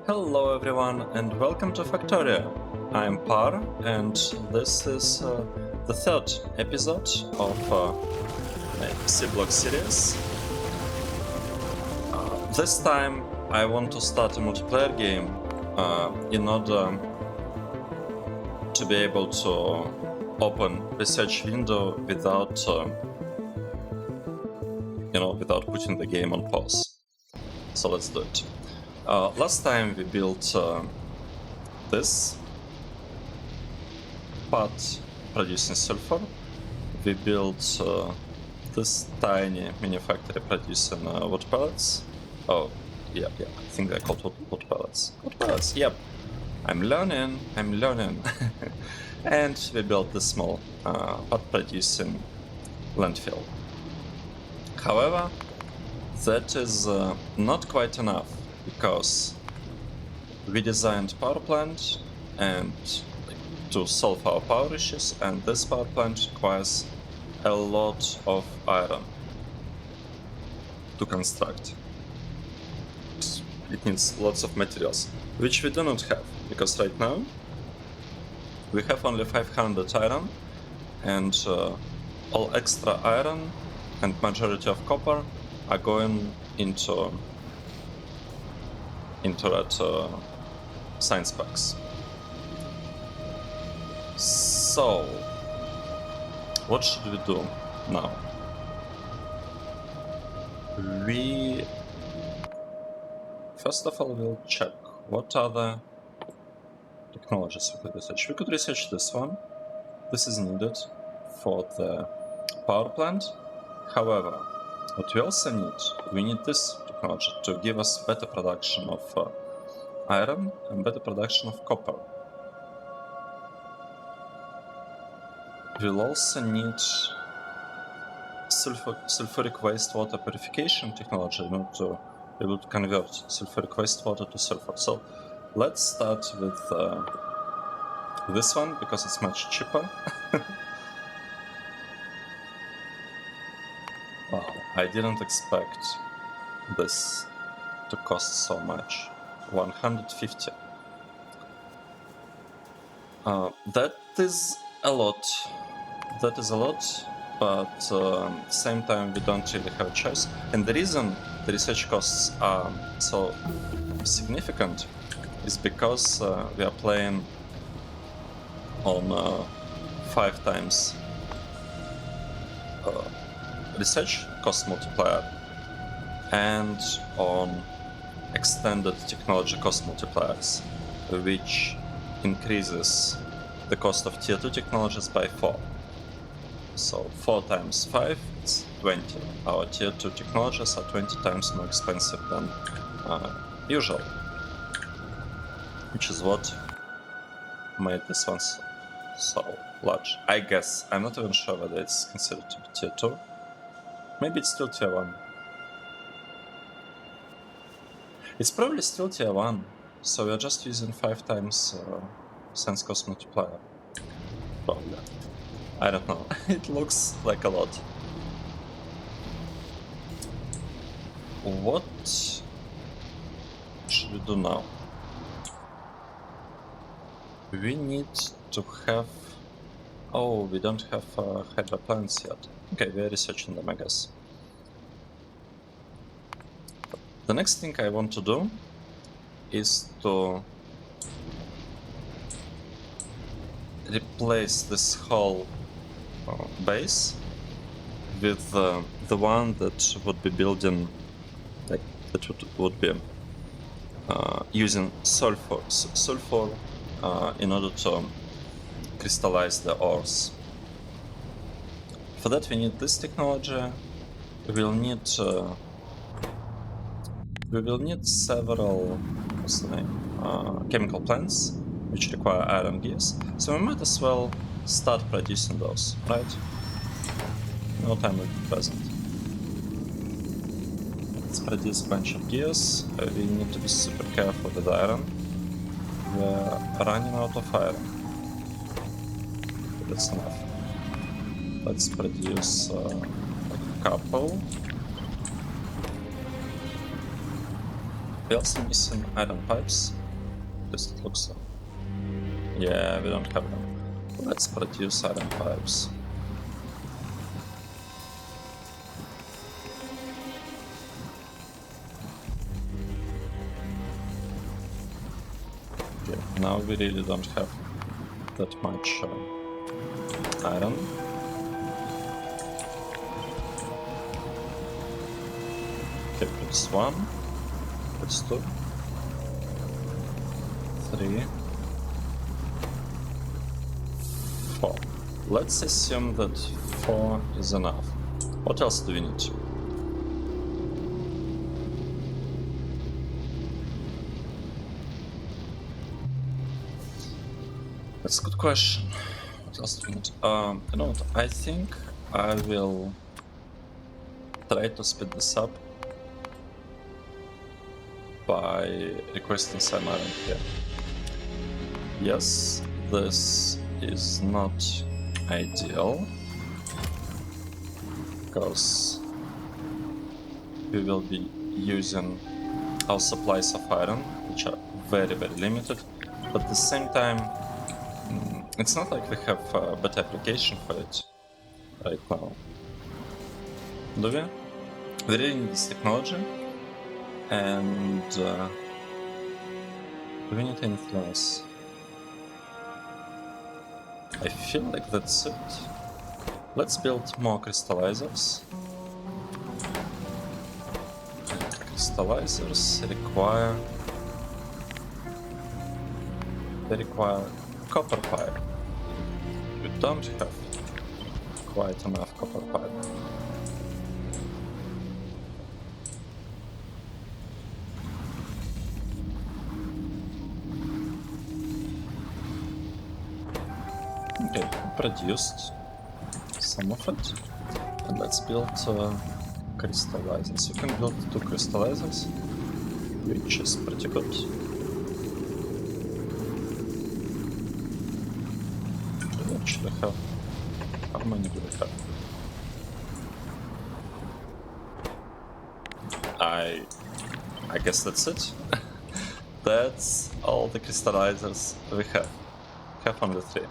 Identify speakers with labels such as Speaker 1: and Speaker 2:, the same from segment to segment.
Speaker 1: Hello everyone and welcome to Factoria. I'm Par and this is the third episode of my C-Block series. This time I want to start a multiplayer game in order to be able to open the search window without without putting the game on pause. So let's do it. Last time we built this pot producing sulfur. We built this tiny mini factory producing wood pellets. Oh, yeah, I think I called wood pellets. Wood pellets, yep. I'm learning. And we built this small pot producing landfill. However, that is not quite enough, because we designed power plant and to solve our power issues, and this power plant requires a lot of iron to construct. It needs lots of materials, which we do not have, because right now we have only 500 iron, and all extra iron and majority of copper are going into that science packs. So, what should we do now? We first of all will check what other technologies we could research. We could research this one. This is needed for the power plant. However, what we also need this technology to give us better production of iron and better production of copper. We'll also need sulfuric wastewater purification technology in order to be able to convert sulfuric wastewater to sulfur. So let's start with this one, because it's much cheaper. Wow, I didn't expect this to cost so much. 150. That is a lot. But at the same time we don't really have a choice. And the reason the research costs are so significant is because we are playing on 5 times research cost multiplier and on extended technology cost multipliers, which increases the cost of tier 2 technologies by 4. So 4 times 5, it's 20. Our tier 2 technologies are 20 times more expensive than usual, which is what made this one so large. I guess, I'm not even sure whether it's considered to be tier 2. Maybe it's still tier 1. It's probably still tier 1, so we're just using 5 times sense cost multiplier. Probably. I don't know. It looks like a lot. What should we do now? We need to have... Oh, we don't have hydro plants yet. Okay, we are researching them, I guess. The next thing I want to do is to replace this whole base with the one that would be building, like, that would be using sulfur in order to crystallize the ores. For that we need this technology. We will need several chemical plants which require iron gears, so we might as well start producing those, right? No time will be present. Let's produce a bunch of gears. We need to be super careful with iron. We're running out of iron. That's enough. Let's produce a couple. We also missing iron pipes. Does it look so? Yeah, we don't have them. Let's produce iron pipes. Okay, now we really don't have that much iron. Okay, plus 1, plus 2, 3, 4. Let's assume that 4 is enough. What else do we need? That's a good question. What else do we need? You know what? I think I will try to speed this up by requesting some iron here. Yes, this is not ideal because we will be using our supplies of iron, which are very limited, but at the same time it's not like we have a better application for it right now. Do we? We really need this technology, and do we need anything else? I feel like that's it. Let's build more crystallizers. Crystallizers require copper pipe. We don't have quite enough copper pipe. Okay, produced some of it, and let's build crystallizers. You can build 2 crystallizers, which is pretty good. We actually have... how many do we have? I guess that's it. That's all the crystallizers we have. We have only 3.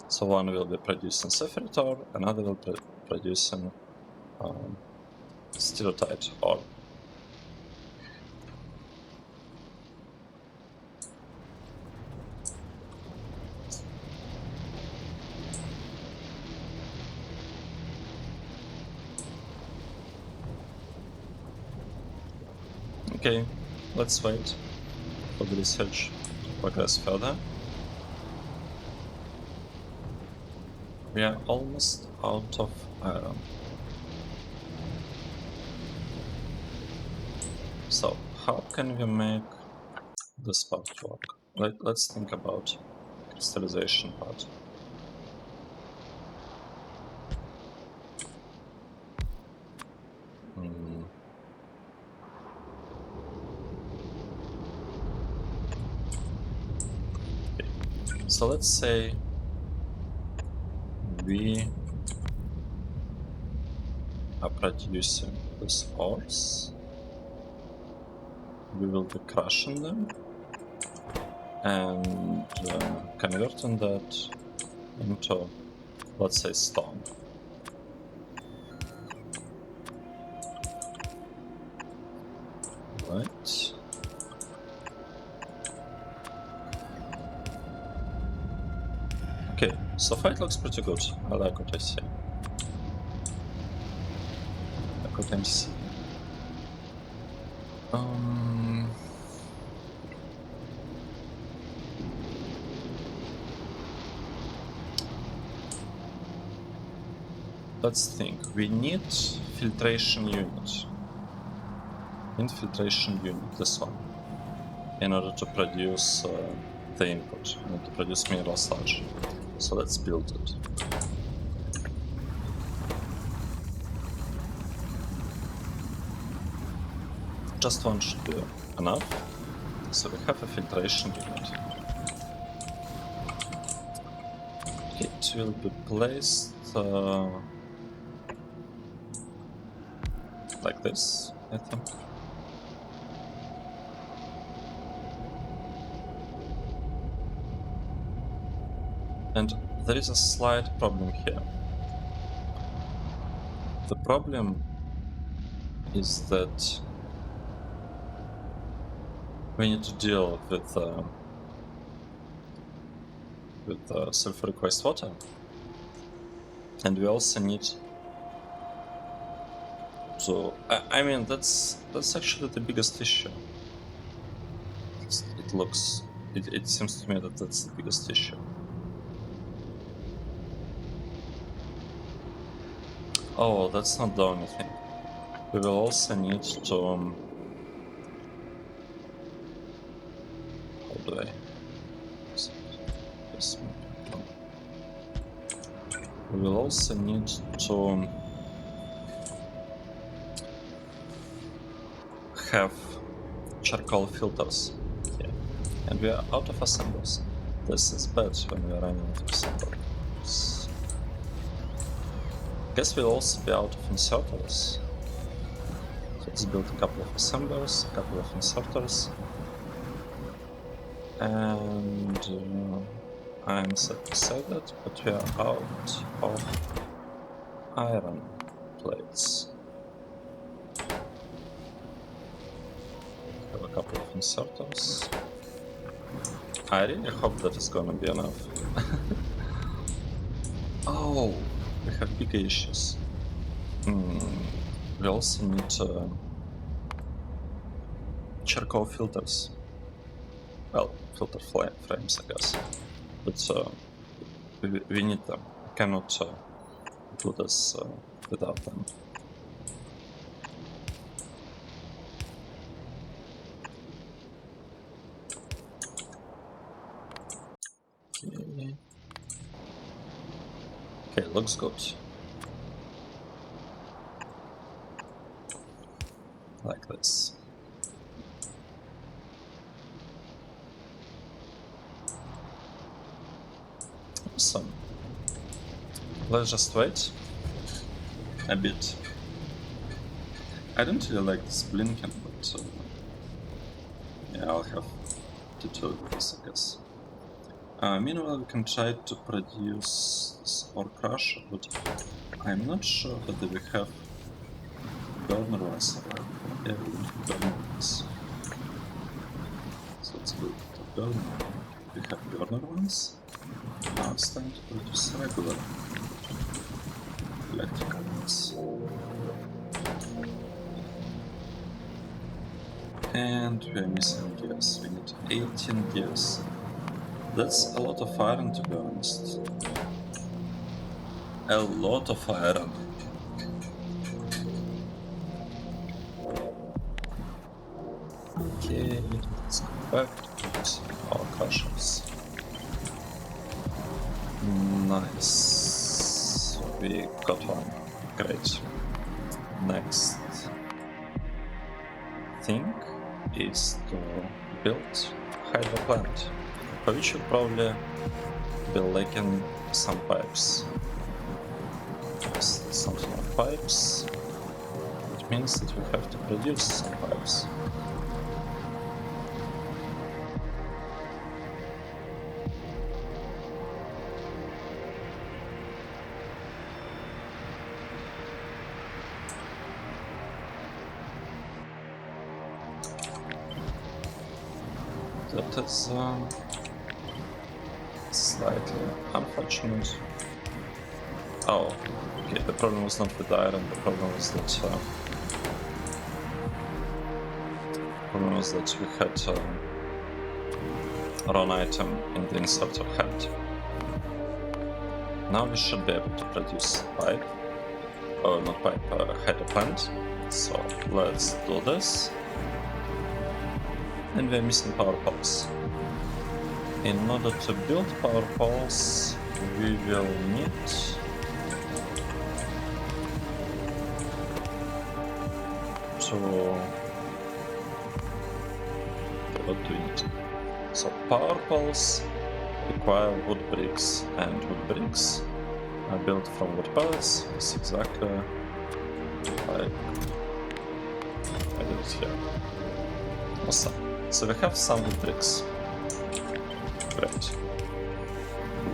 Speaker 1: So one will be producing Sephiroth ore, another will be producing Steelotite ore. Okay, let's wait for the research to progress further. We are almost out of iron. So, how can we make this part work? Let's think about crystallization part. Okay. So let's say we are producing these ores. We will be crushing them and converting that into, let's say, stone. Right. Okay, so far it looks pretty good. I like what I see. I like what I'm seeing. Let's think. We need filtration unit. Infiltration unit, this one, in order to produce the input, in order to produce mineral sludge. So let's build it. Just one should be enough. So we have a filtration unit. It will be placed like this, I think. And there is a slight problem here. The problem is that we need to deal with sulfuric wastewater, and we also need to. I mean, that's actually the biggest issue. It looks. It seems to me that that's the biggest issue. Oh, that's not the only thing. We will also need to. How do I? Yes. We will also need to have charcoal filters here, and we are out of assembles. This is bad when we are running out of assembles. Guess we'll also be out of inserters. So let's build a couple of assemblers, a couple of inserters, and I'm sad to say that, but we are out of iron plates. Have a couple of inserters. I really hope that is gonna be enough. Oh, we have bigger issues. We also need charcoal filters. Well, filter frames, I guess. But we need them. We cannot do this without them. Okay, looks good. Like this. Awesome. Let's just wait a bit. I don't really like this blinking, but yeah, I'll have to do this, I guess. Meanwhile, we can try to produce this ore crusher, but I'm not sure whether we have burner ones. Yeah, we don't have burner ones. So let's build the burner. We have burner ones. Now it's time to produce regular electrical ones. And we are missing gears. We need 18 gears. That's a lot of iron, to be honest. A lot of iron. Okay, let's go back to our crushers. Nice. We got one. Great. Next thing is to build hydro plant, for which we probably be lacking some pipes. Something like pipes. It means that we have to produce some pipes. That is slightly unfortunate. Oh, okay, the problem was not with iron, the problem was that we had wrong item in the inserter head. Now we should be able to produce pipe, or not pipe, hydro plant. So let's do this. And we're missing power poles. In order to build power poles, we will need to... what do we need? So power poles require wood bricks, and wood bricks are built from wood pellets. It's exactly like I did it here. Awesome. So we have some wood bricks. Great.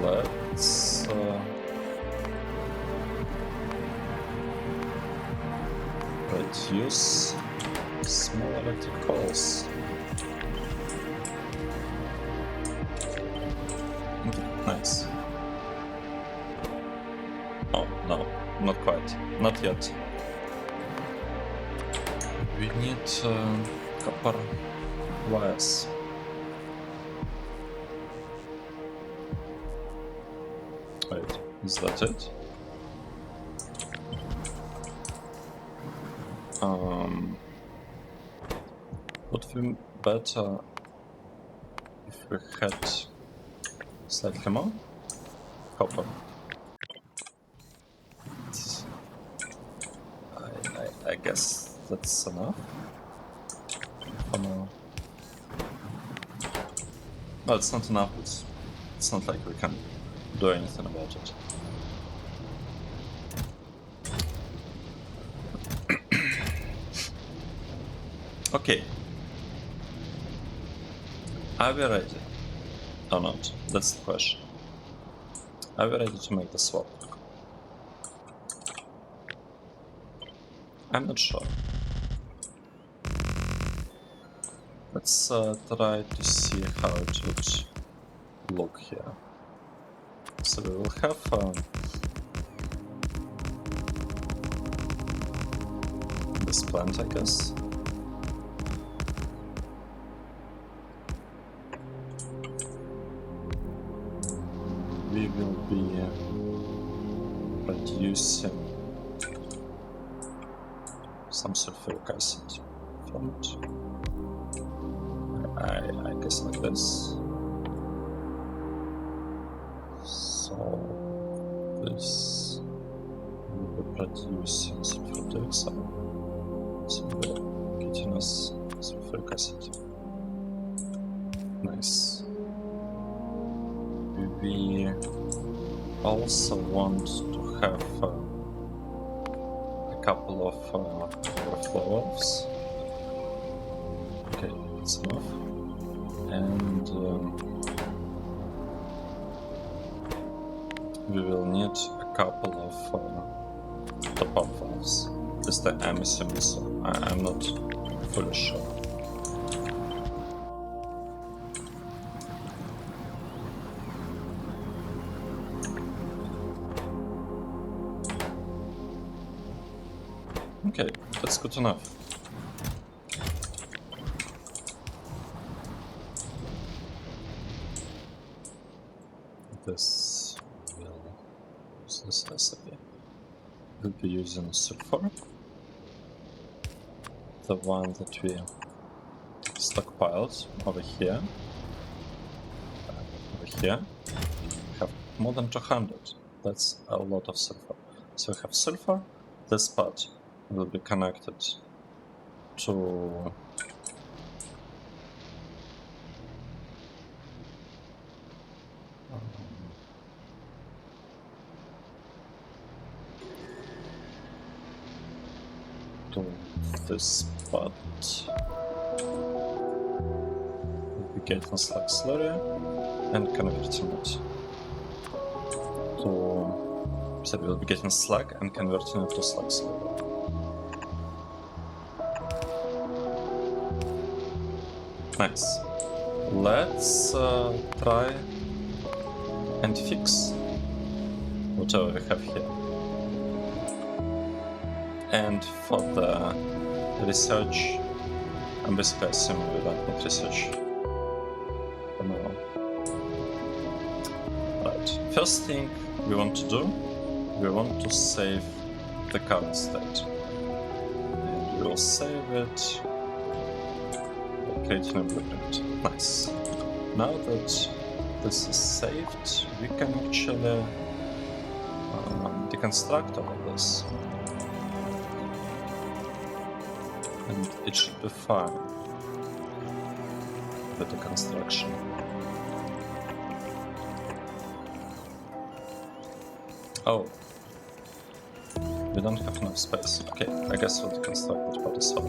Speaker 1: let's reduce small electric holes. Okay, nice. Oh, no, not quite. Not yet. We need copper wires. Wait, is that it? Would be better if we had slightly more copper. I guess that's enough for now. No, it's not enough. It's not like we can do anything about it. Okay. Are we ready or not? That's the question. Are we ready to make the swap? I'm not sure. Let's try to see how it would look here. So we will have this plant, I guess. We will be producing some sulfuric acid from it. I guess like this. So this will be producing sulfur dioxide. So we're getting us sulfuric acid. Nice. We also want to have a couple of overflow valves. Okay, that's enough. And we will need a couple of top-up valves. This time I'm assuming so. I'm not fully sure. Okay, that's good enough. This will use this recipe. We'll be using sulfur, the one that we stockpiled over here. We have more than 200. That's a lot of sulfur. So we have sulfur. This part will be connected to this part. We'll be getting slag slurry and converting it to. So we'll be getting slag and converting it to slag slurry. Nice. Let's try and fix whatever we have here. And for the research, I'm basically assuming we don't need research for now. Right. First thing we want to do, we want to save the current state. And we will save it by creating a blueprint. Nice. Now that this is saved, we can actually deconstruct all of this. And it should be fine with the construction. Oh, we don't have enough space. Okay, I guess we'll deconstruct that part as well.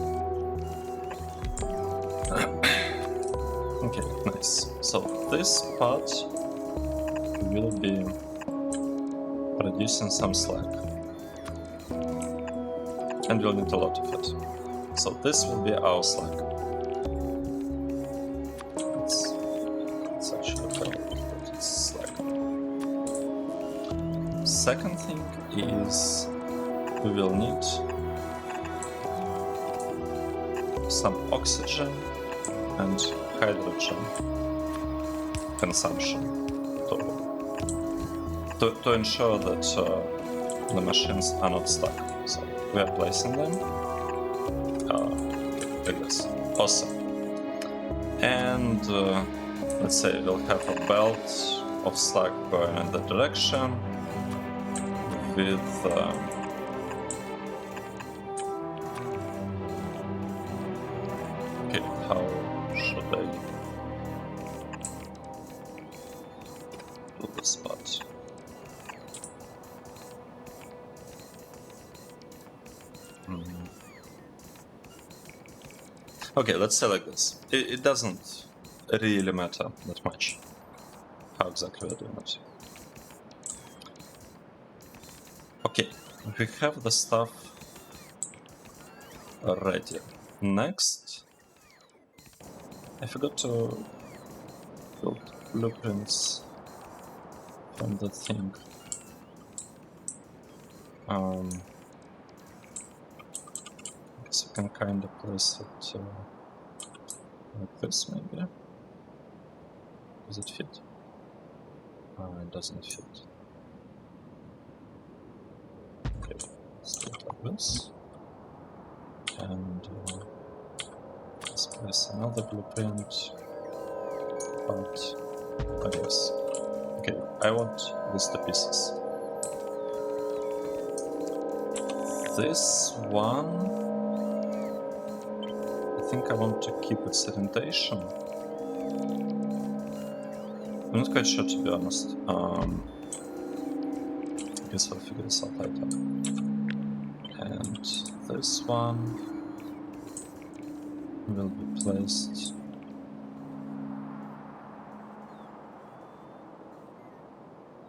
Speaker 1: Okay, nice. So this part will be producing some slack. And we'll need a lot of it. So this will be our slack. Let's actually tell it that it's slack. Second thing is we will need some oxygen and hydrogen consumption to ensure that the machines are not stuck. So we are placing them like this. Awesome. And let's say we'll have a belt of slack going in that direction with okay, how should I do this part? Okay, let's say like this. It doesn't really matter that much how exactly we're doing it. Okay, we have the stuff ready. Next, I forgot to build blueprints from the thing. I guess we can kind of place it like this, maybe. Does it fit? It doesn't fit. Okay, let's do it like this. And let's place another blueprint. But I guess. Okay, I want these two pieces. This one, I think I want to keep its orientation. I'm not quite sure, to be honest. I guess I'll figure this out later. And this one will be placed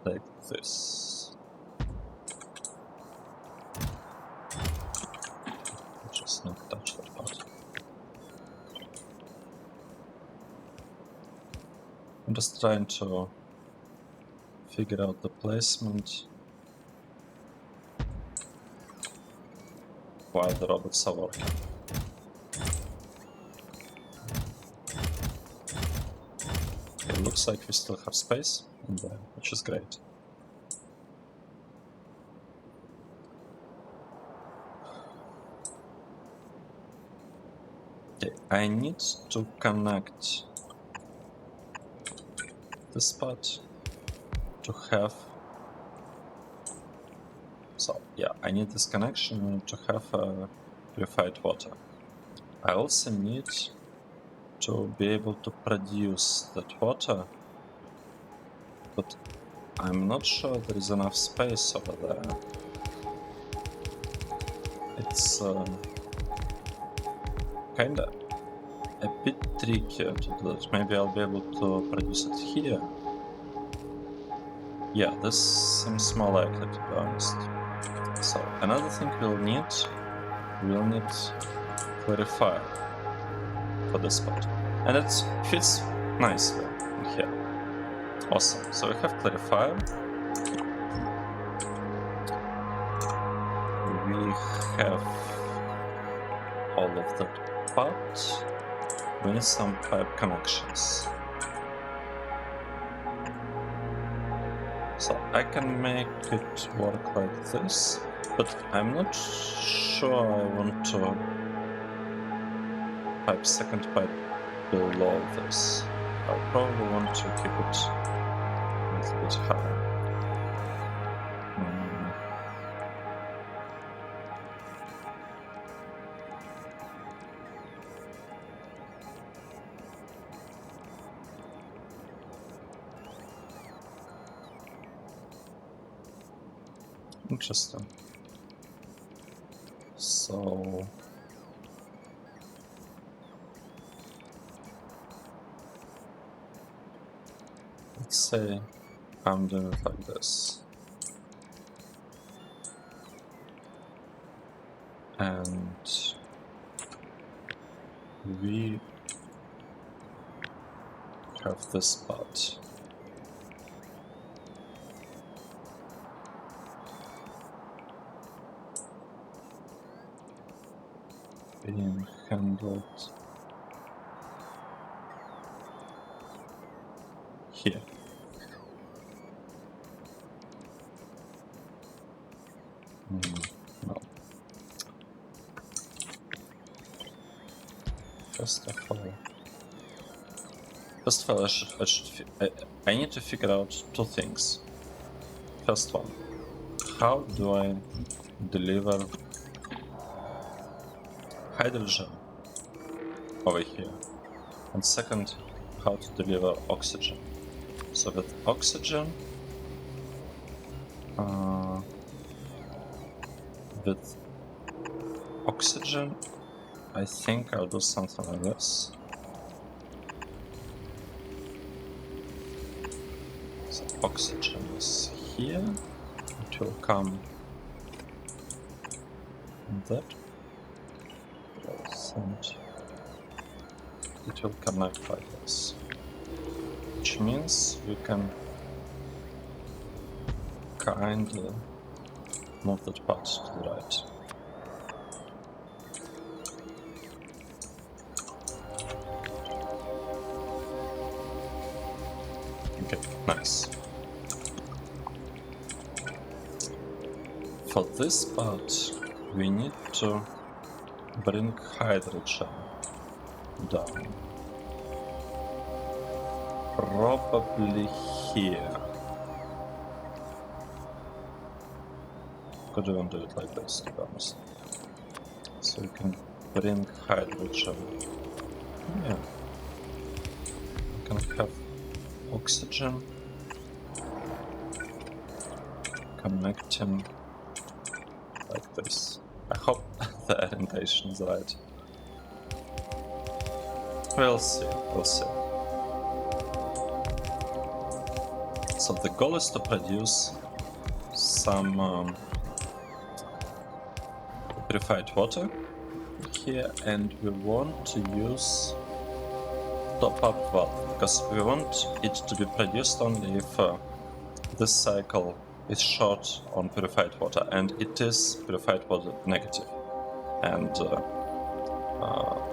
Speaker 1: like this. Just not touch that part. I'm just trying to figure out the placement while the robots are working. It looks like we still have space in there, which is great. Okay, I need to connect this part to have. So yeah, I need this connection to have purified water. I also need to be able to produce that water, but I'm not sure there is enough space over there. It's kinda a bit trickier to do that. Maybe I'll be able to produce it here. Yeah, this seems more likely, to be honest. So another thing we'll need clarifier for this part, and it fits nicely in here. Awesome. So we have clarifier. We have all of that part. We need some pipe connections. So I can make it work like this, but I'm not sure I want to pipe second pipe below this. I'll probably want to keep it a little bit higher. Interesting. So let's say I'm doing it like this. And we have this part. Being handled here. No. First of all, I need to figure out two things. First one, how do I deliver hydrogen over here? And second, how to deliver oxygen. So with oxygen, I think I'll do something like this. So oxygen is here. It will come in that place and it will connect like this. Which means we can kindly move that part to the right. Okay, nice. For this part, we need to bring hydrogen down. Probably here. Could even do it like this, to be honest. So we can bring hydrogen. Yeah. We can have oxygen connecting like this. I hope the orientation is right. We'll see, we'll see. So the goal is to produce some purified water here, and we want to use top-up valve because we want it to be produced only if this cycle is short on purified water, and it is purified water negative, and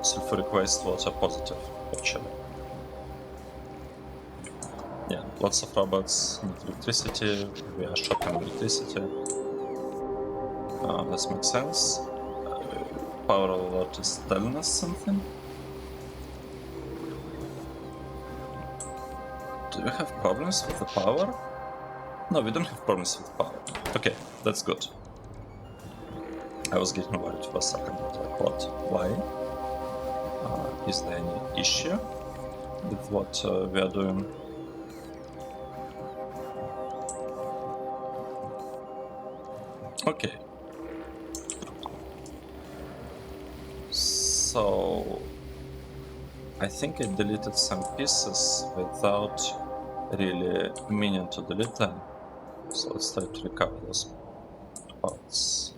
Speaker 1: sulfuric wastewater positive, actually. Yeah, lots of robots need electricity, we are short on electricity. This makes sense. Power alert is telling us something. Do we have problems with the power? No, we don't have problems with power. Okay, that's good. I was getting worried for a second. Like, what? Why? Is there any issue with what we are doing? Okay. So I think I deleted some pieces without really meaning to delete them. So let's try to recover those parts.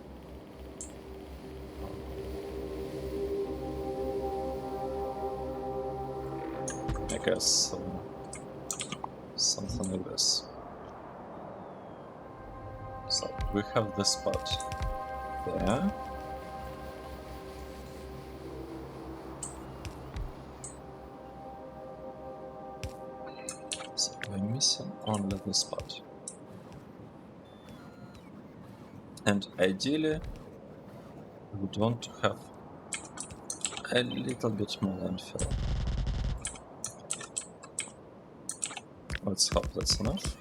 Speaker 1: I guess something like this. So we have this part there. So we're missing only this part. And ideally, we would want to have a little bit more landfill. Let's hope that's enough.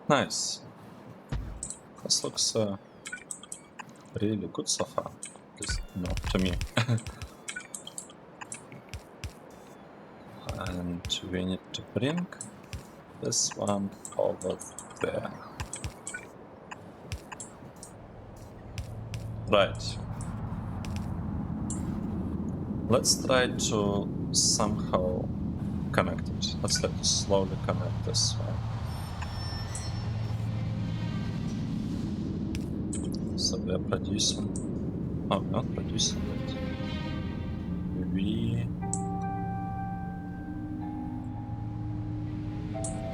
Speaker 1: Nice. This looks really good so far. At least, to me. And we need to bring this one over there. Right. Let's try to somehow connect it. Let's try to slowly connect this one. So we are producing. Oh, we're not producing it. We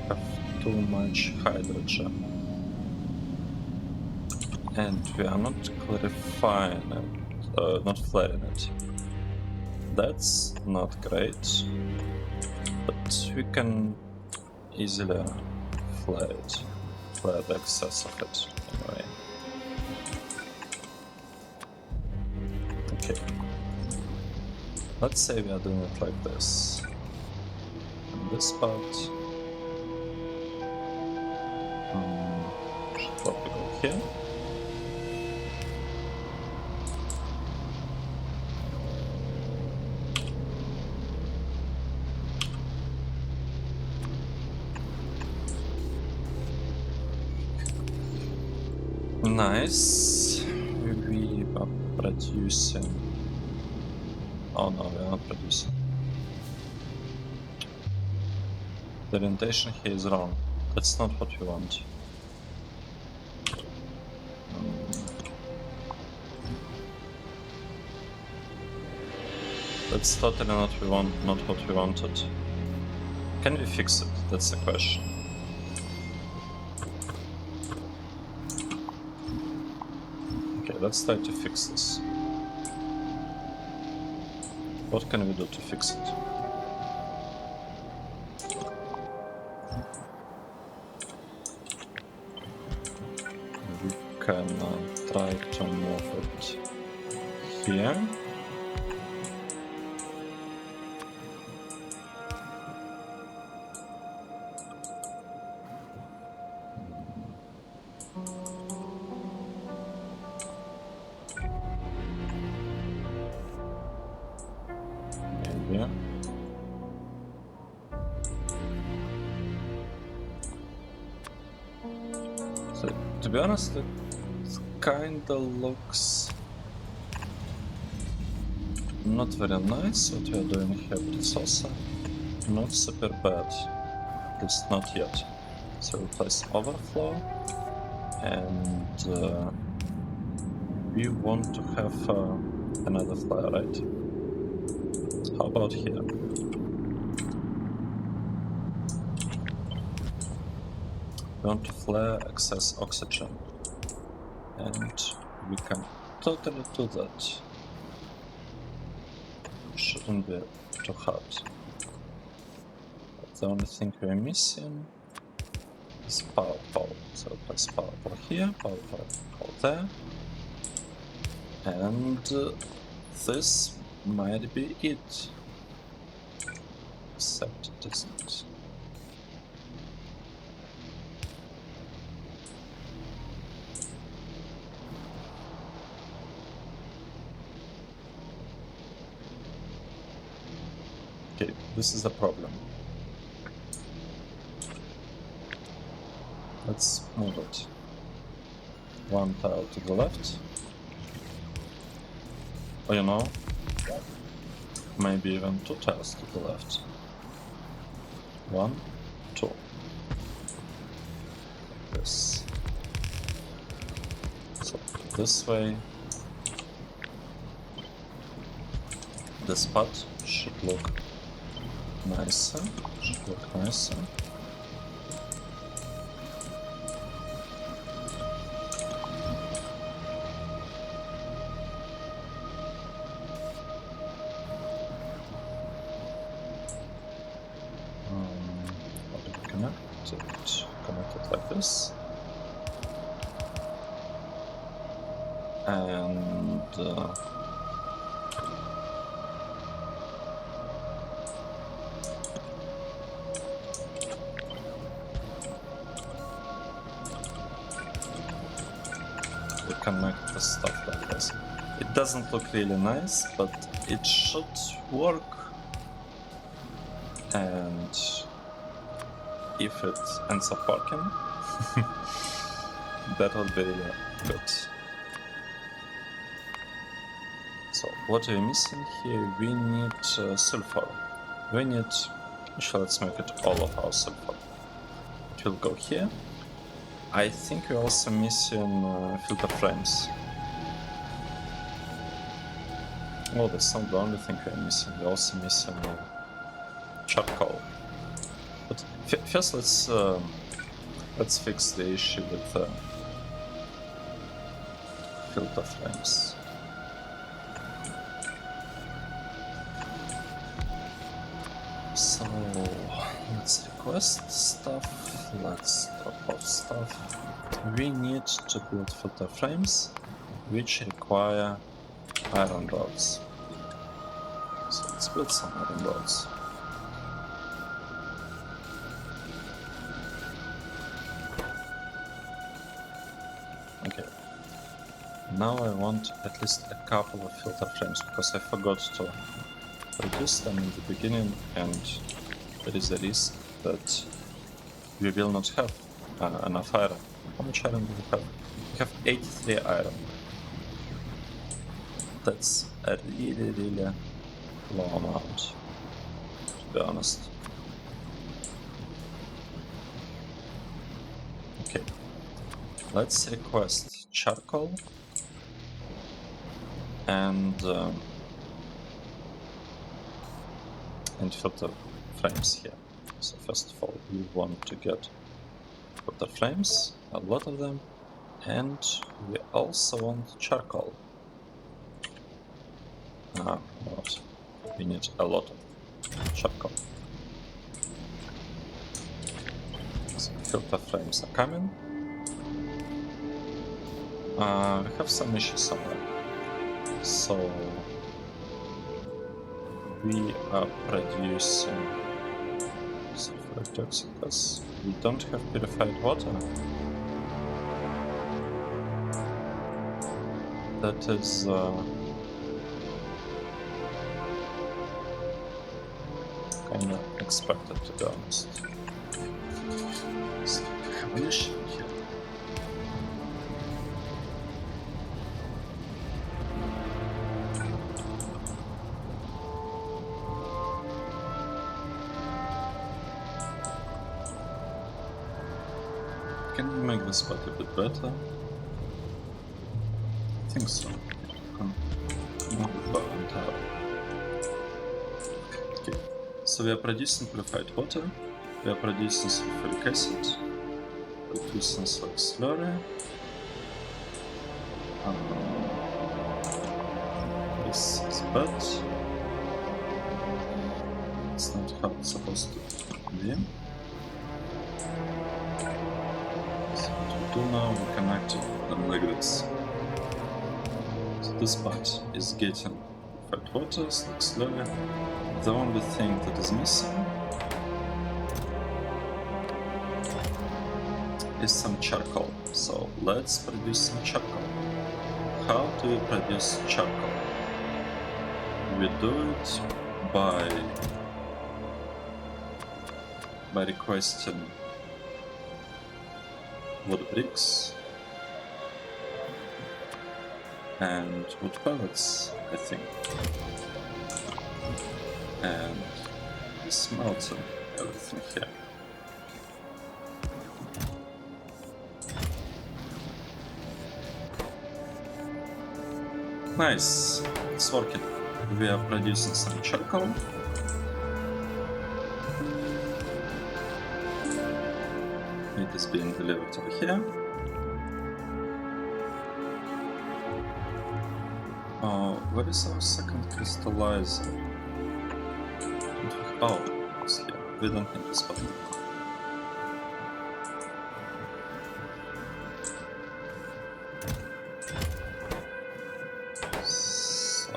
Speaker 1: have too much hydrogen. And we are not clarifying it, not flaring it. That's not great, but we can easily flare it, flare the excess of it anyway. Okay, let's say we are doing it like this. And this part should probably go here. Nice. We are producing. Oh no, we are not producing. The orientation here is wrong. That's not what we want. That's totally not what we wanted. Can we fix it? That's the question. Okay, let's try to fix this. What can we do to fix it? We can try to move it here. Maybe. So, to be honest, it kinda looks not very nice what we are doing here, but it's also not super bad. At least not yet. So replace overflow, and we want to have another flare, right? How about here? We want to flare excess oxygen, and we can totally do that. Shouldn't be too hard. But the only thing we're missing is power pole. So place power pole here, power pole there, and this might be it. Except it isn't. Okay, this is the problem. Let's move it. One tile to the left. Or you know, maybe even two tiles to the left. 1, 2. This. So this way. This part should look nicer. Should look nicer. How do we connect it? Connect it like this. And we connect the stuff like this. It doesn't look really nice, but it should work. And if it ends up working, that would be really good. So what are we missing here? We need sulfur. We need, actually let's make it all of our sulfur. It will go here. I think we're also missing filter frames. Oh, that's not the only thing we're missing. We're also missing charcoal. But first, let's fix the issue with filter frames. So let's request stuff. Let's drop off stuff. We need to build filter frames, which require iron rods. So let's build some iron rods. Okay. Now I want at least a couple of filter frames because I forgot to produce them in the beginning, and there is a risk that we will not have enough iron. How much iron do we have? We have 83 iron. That's a really low amount, to be honest. Okay, let's request charcoal and filter frames here. So first of all, we want to get filter frames, a lot of them, and we also want charcoal. But we need a lot of charcoal. So filter frames are coming. We have some issues somewhere. So we are producing sulfur toxicus. We don't have purified water. That is kind of expected, to be honest. So we have an issue here. Can we make this part a bit better? I think so. Okay, so we are producing purified water, we are producing sulfuric acid, producing salt slurry. This is bad. It's not how it's supposed to be. So what we do now, we connect them like this. So this part is getting purified water, like slurry. The only thing that is missing is some charcoal. So let's produce some charcoal. How do we produce charcoal? We do it by requesting wood bricks and wood pellets, I think, and smelting everything here. Nice, it's working. We are producing some charcoal. It is being delivered over here. Where is our second crystallizer? Oh, it's here. We don't need this button. So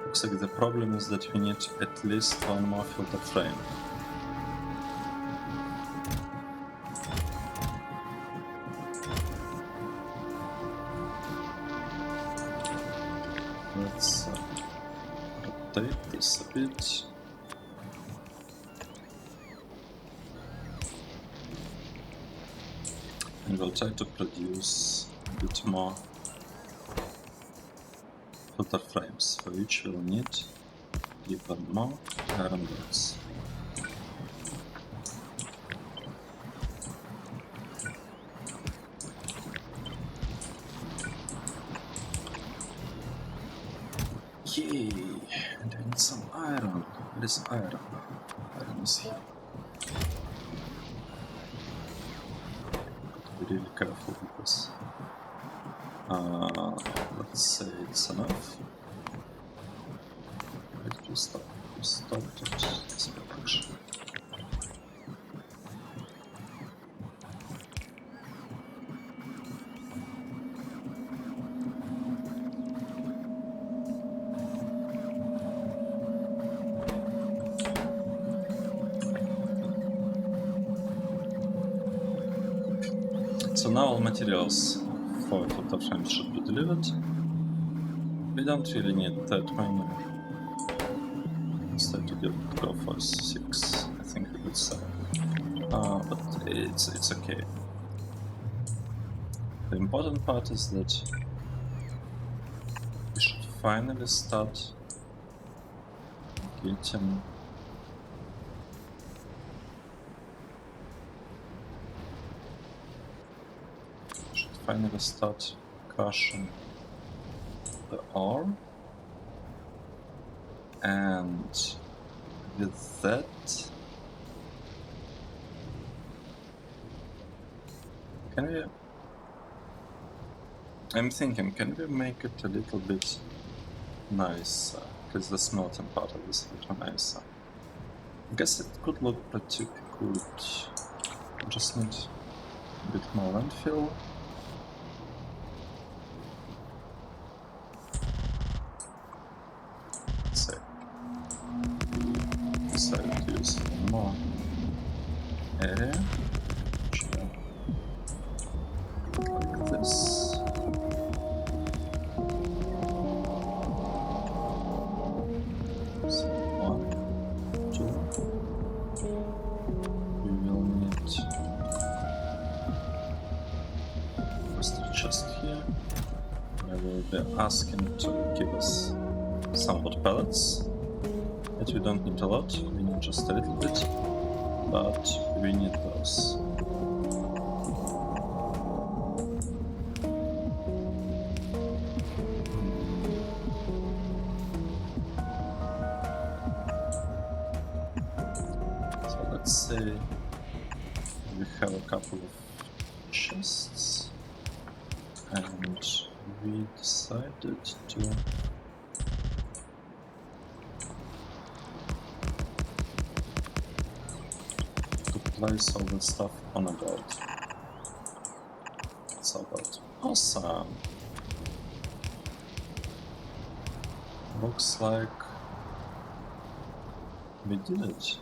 Speaker 1: looks like the problem is that we need at least one more filter frame. Let's rotate this a bit. And we'll try to produce a bit more filter frames, for which we'll need even more iron rods. Yay! And I need some iron. Where is iron? Iron is here. Be really careful with this. Let's say it's enough. Where did we stop? We stopped at this production. So now all materials for filter frames should be delivered. We don't really need that many. Instead to go for 6, I think we could say. But it's okay. The important part is that we should finally start getting crushing the ore, and with that I'm thinking, can we make it a little bit nicer? Because the smelting part of this is a little nicer. I guess it could look pretty good. Just need a bit more landfill. Let's say decided to use more area. Like this. So 1, 2. We will need first a chest here. I will be asking to give us some wood pellets. But we don't need a lot, we need just a little bit, but we need those. So let's say we have a couple of chests, and we decided to place all the stuff on a boat. It's all boat. Awesome! Looks like we did it.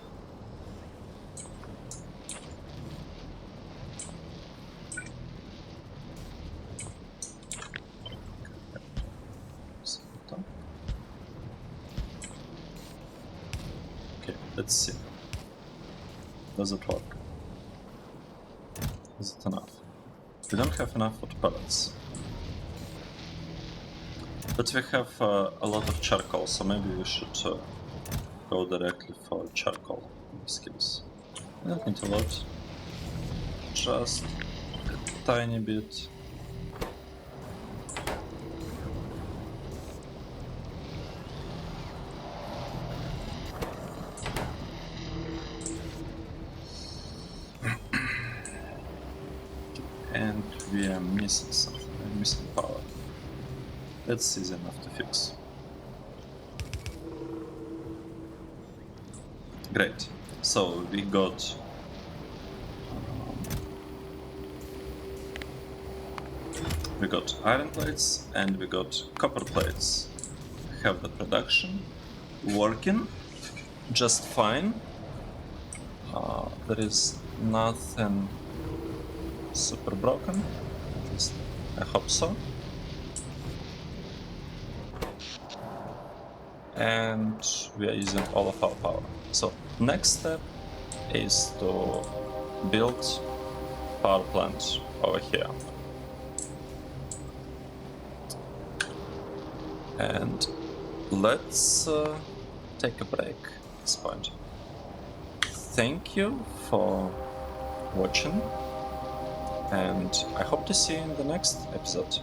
Speaker 1: Okay, let's see. Does it work? Is it enough? We don't have enough wood pellets. But we have a lot of charcoal, so maybe we should go directly for charcoal in this case. I don't need a lot. Just a tiny bit. And we are missing something. We're missing power. That's easy enough to fix. Great. So we got iron plates and we got copper plates. We have the production working just fine. There is nothing super broken, at least I hope so. And we are using all of our power. So next step is to build power plant over here. And let's take a break at this point. Thank you for watching, and I hope to see you in the next episode.